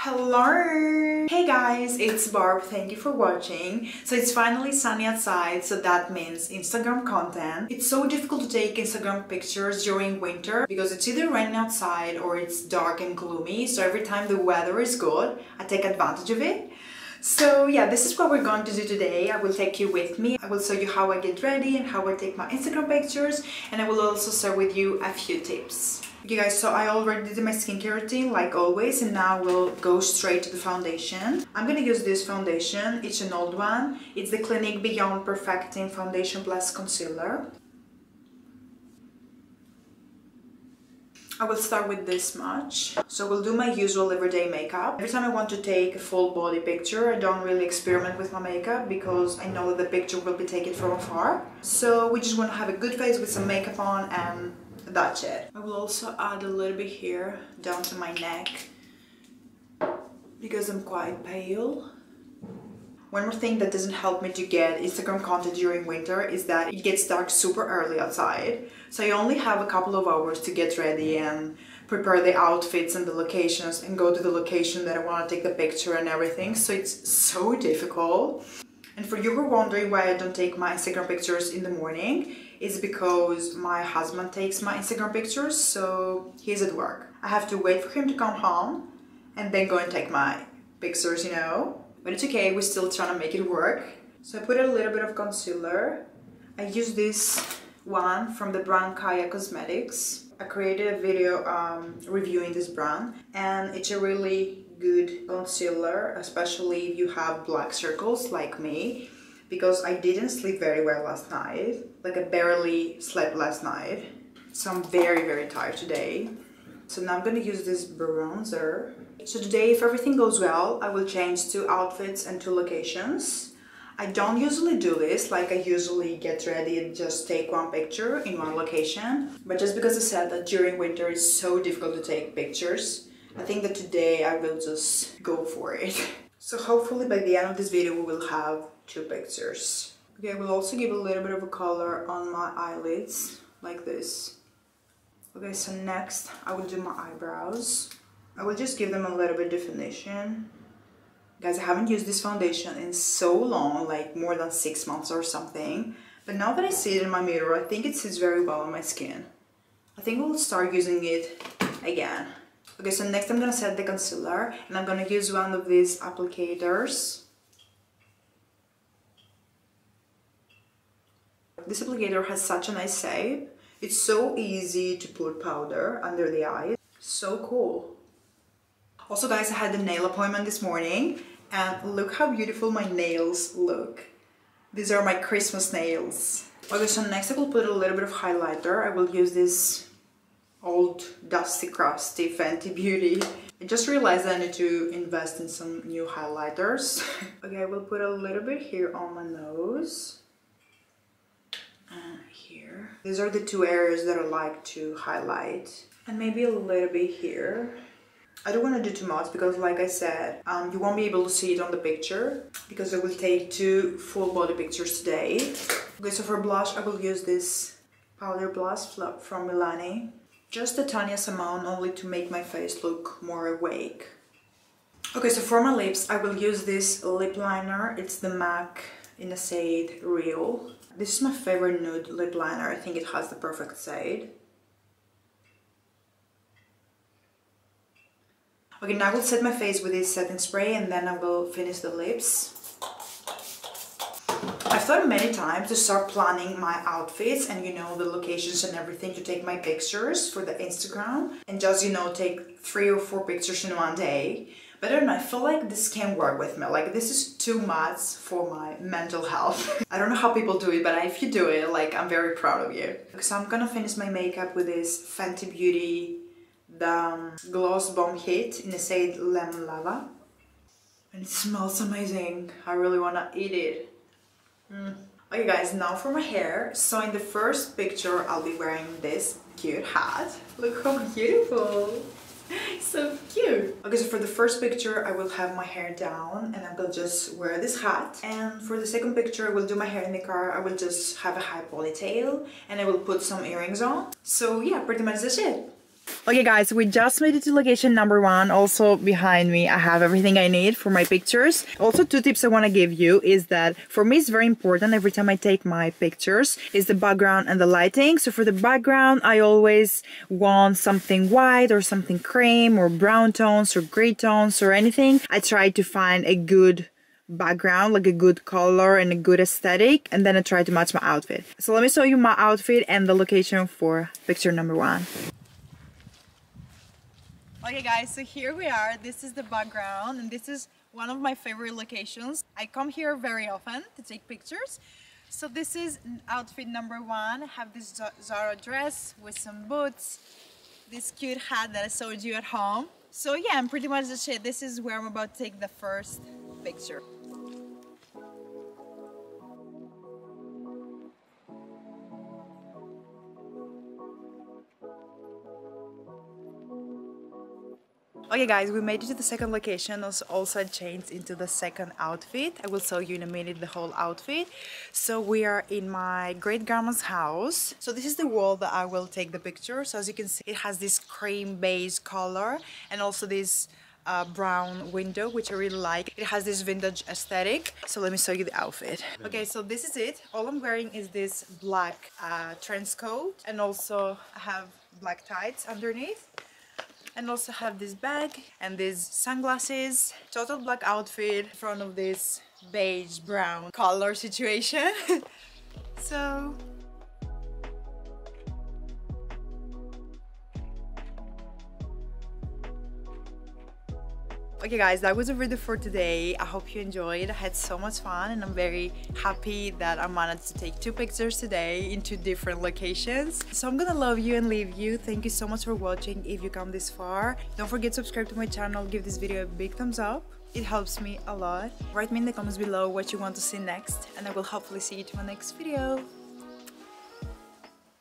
Hello! Hey guys, it's Barb. Thank you for watching. So it's finally sunny outside, so that means Instagram content. It's so difficult to take Instagram pictures during winter because it's either raining outside or it's dark and gloomy. So every time the weather is good, I take advantage of it. So yeah, this is what we're going to do today. I will take you with me. I will show you how I get ready and how I take my Instagram pictures, and I will also share with you a few tips. Okay guys, so I already did my skincare routine like always, and now we'll go straight to the foundation. I'm gonna use this foundation. It's an old one. It's the Clinique Beyond Perfecting Foundation Plus Concealer. I will start with this much. So we'll do my usual everyday makeup. Every time I want to take a full body picture, I don't really experiment with my makeup because I know that the picture will be taken from afar. So we just want to have a good face with some makeup on, and that's it. I will also add a little bit here down to my neck because I'm quite pale. One more thing that doesn't help me to get Instagram content during winter is that it gets dark super early outside. So I only have a couple of hours to get ready and prepare the outfits and the locations and go to the location that I want to take the picture and everything. So it's so difficult. And for you who are wondering why I don't take my Instagram pictures in the morning, it's because my husband takes my Instagram pictures, so he's at work. I have to wait for him to come home and then go and take my pictures, you know. But it's okay, we're still trying to make it work. So I put a little bit of concealer. I use this one from the brand Kaya Cosmetics. I created a video reviewing this brand, and it's a really good concealer, especially if you have black circles like me, because I didn't sleep very well last night. Like I barely slept last night. So I'm very tired today. So now I'm gonna use this bronzer. So today, if everything goes well, I will change 2 outfits and 2 locations. I don't usually do this, like I usually get ready and just take one picture in one location. But just because I said that during winter it's so difficult to take pictures, I think that today I will just go for it. So hopefully by the end of this video we will have 2 pictures. Okay, I will also give a little bit of a color on my eyelids, like this. Okay, so next I will do my eyebrows. I will just give them a little bit of definition. Guys, I haven't used this foundation in so long, like more than 6 months or something. But now that I see it in my mirror, I think it sits very well on my skin. I think we'll start using it again. Okay, so next I'm gonna set the concealer, and I'm gonna use one of these applicators. This applicator has such a nice shape. It's so easy to put powder under the eyes. So cool. Also guys, I had a nail appointment this morning, and look how beautiful my nails look. These are my Christmas nails. Okay, so next I will put a little bit of highlighter. I will use this old dusty crusty Fenty Beauty. I just realized I need to invest in some new highlighters. Okay, I will put a little bit here on my nose. And here. These are the 2 areas that I like to highlight. And maybe a little bit here. I don't want to do too much because, like I said, you won't be able to see it on the picture because I will take 2 full body pictures today. Okay, so for blush, I will use this powder blush from Milani. Just the tiniest amount, only to make my face look more awake. Okay, so for my lips, I will use this lip liner. It's the MAC in the shade Real. This is my favorite nude lip liner. I think it has the perfect shade. Okay, now I will set my face with this setting spray, and then I will finish the lips. I've thought many times to start planning my outfits and, you know, the locations and everything to take my pictures for the Instagram and just, you know, take 3 or 4 pictures in one day. But I don't know, I feel like this can't work with me. Like, this is too much for my mental health. I don't know how people do it, but if you do it, like, I'm very proud of you. So I'm gonna finish my makeup with this Fenty Beauty the Gloss Bomb Hit in the shade Lemon Lava, and it smells amazing. I really want to eat it. Okay guys, now for my hair. So in the first picture I'll be wearing this cute hat. Look how beautiful. So cute. Okay, so for the first picture I will have my hair down and I will just wear this hat, and for the second picture I will do my hair in the car. I will just have a high ponytail and I will put some earrings on. So yeah, pretty much that's it. Okay guys, we just made it to location number 1. Also behind me I have everything I need for my pictures. Also 2 tips I want to give you is that for me it's very important every time I take my pictures is the background and the lighting. So for the background I always want something white or something cream or brown tones or gray tones or anything. I try to find a good background, like a good color and a good aesthetic, and then I try to match my outfit. So let me show you my outfit and the location for picture number 1. Okay guys, so here we are. This is the background and this is one of my favorite locations. I come here very often to take pictures. So this is outfit number 1. I have this Zara dress with some boots, this cute hat that I showed you at home. So yeah, I'm pretty much the shit. This is where I'm about to take the first picture. Okay guys, we made it to the second location. Also changed into the second outfit. I will show you in a minute the whole outfit. So we are in my great grandma's house. So this is the wall that I will take the picture. So as you can see, it has this cream beige color and also this brown window, which I really like. It has this vintage aesthetic. So let me show you the outfit. Okay, so this is it. All I'm wearing is this black trench coat, and also I have black tights underneath. And also have this bag and these sunglasses. Total black outfit in front of this beige brown color situation. So okay guys, that was a video for today. I hope you enjoyed. I had so much fun and I'm very happy that I managed to take 2 pictures today in 2 different locations. So I'm gonna love you and leave you. Thank you so much for watching. If you come this far, don't forget to subscribe to my channel, give this video a big thumbs up. It helps me a lot. Write me in the comments below what you want to see next and I will hopefully see you to my next video.